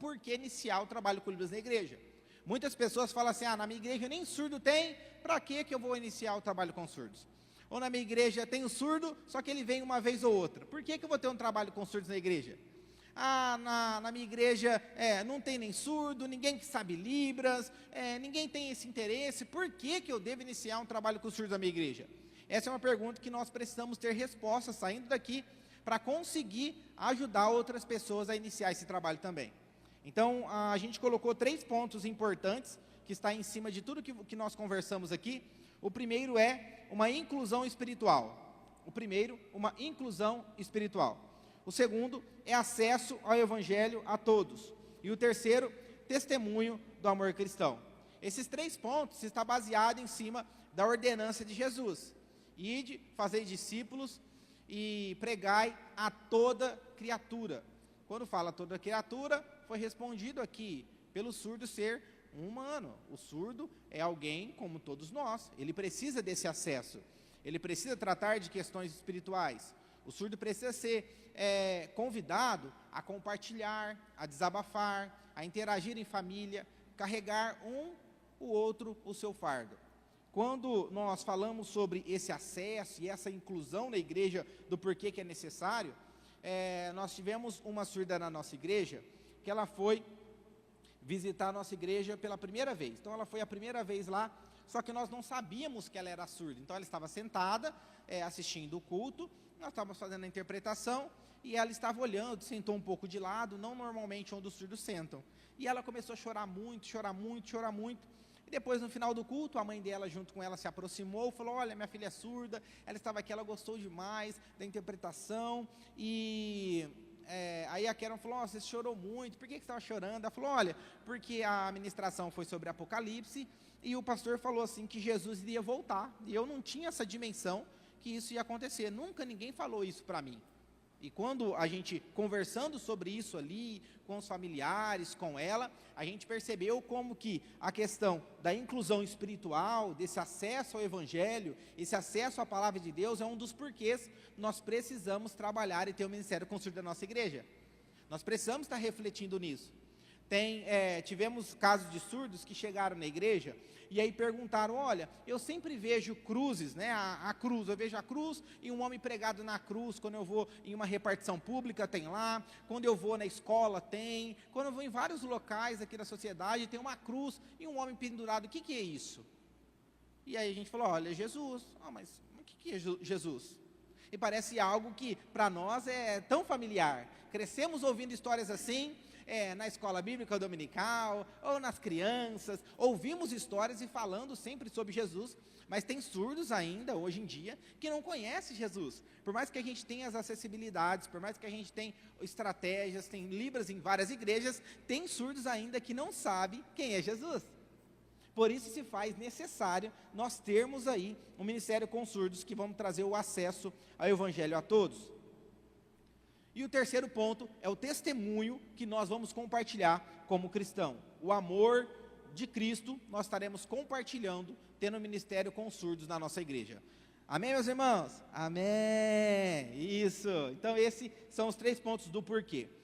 porquê iniciar o trabalho com Libras na igreja. Muitas pessoas falam assim, na minha igreja nem surdo tem, para que eu vou iniciar o trabalho com surdos? Ou na minha igreja tem um surdo, só que ele vem uma vez ou outra. Por que eu vou ter um trabalho com surdos na igreja? Na minha igreja não tem nem surdo, ninguém que sabe Libras, ninguém tem esse interesse, por que eu devo iniciar um trabalho com surdos na minha igreja? Essa é uma pergunta que nós precisamos ter resposta saindo daqui, para conseguir ajudar outras pessoas a iniciar esse trabalho também. Então, a gente colocou 3 pontos importantes, que está em cima de tudo que nós conversamos aqui. O primeiro é uma inclusão espiritual. O segundo é acesso ao Evangelho a todos. E o terceiro, testemunho do amor cristão. Esses 3 pontos estão baseados em cima da ordenança de Jesus. Ide, fazei discípulos e pregai a toda criatura. Quando fala toda criatura, foi respondido aqui pelo surdo ser um humano. O surdo é alguém como todos nós. Ele precisa desse acesso. Ele precisa tratar de questões espirituais. O surdo precisa ser convidado a compartilhar, a desabafar, a interagir em família, carregar o outro o seu fardo. Quando nós falamos sobre esse acesso e essa inclusão na igreja, do porquê que é necessário, nós tivemos uma surda na nossa igreja, que ela foi visitar a nossa igreja pela primeira vez. Então ela foi a primeira vez lá, só que nós não sabíamos que ela era surda. Então ela estava sentada, assistindo o culto, nós estávamos fazendo a interpretação, e ela estava olhando, sentou um pouco de lado, não normalmente onde os surdos sentam. E ela começou a chorar muito, e depois no final do culto, a mãe dela junto com ela se aproximou, falou, olha, minha filha é surda, ela estava aqui, ela gostou demais da interpretação, e aí a Karen falou, você chorou muito, por que você estava chorando? Ela falou, olha, porque a ministração foi sobre Apocalipse, e o pastor falou assim, que Jesus iria voltar, e eu não tinha essa dimensão que isso ia acontecer, nunca ninguém falou isso para mim. E quando a gente, conversando sobre isso ali, com os familiares, com ela, a gente percebeu como que a questão da inclusão espiritual, desse acesso ao Evangelho, esse acesso à Palavra de Deus, é um dos porquês nós precisamos trabalhar e ter um ministério com surdo da nossa igreja. Nós precisamos estar refletindo nisso. Tivemos casos de surdos que chegaram na igreja e aí perguntaram, olha, eu sempre vejo cruzes, a cruz, eu vejo a cruz e um homem pregado na cruz, quando eu vou em uma repartição pública tem lá, quando eu vou na escola tem, quando eu vou em vários locais aqui da sociedade tem uma cruz e um homem pendurado, o que é isso? E aí a gente falou, olha, Jesus, mas o que é Jesus? E parece algo que para nós é tão familiar, crescemos ouvindo histórias assim, na escola bíblica dominical, ou nas crianças, ouvimos histórias e falando sempre sobre Jesus, mas tem surdos ainda, hoje em dia, que não conhecem Jesus, por mais que a gente tenha as acessibilidades, por mais que a gente tenha estratégias, tem Libras em várias igrejas, tem surdos ainda que não sabem quem é Jesus. Por isso se faz necessário nós termos aí um ministério com surdos, que vamos trazer o acesso ao Evangelho a todos. E o terceiro ponto é o testemunho que nós vamos compartilhar como cristão. O amor de Cristo nós estaremos compartilhando, tendo um ministério com surdos na nossa igreja. Amém, meus irmãos? Amém! Isso! Então esses são os 3 pontos do porquê.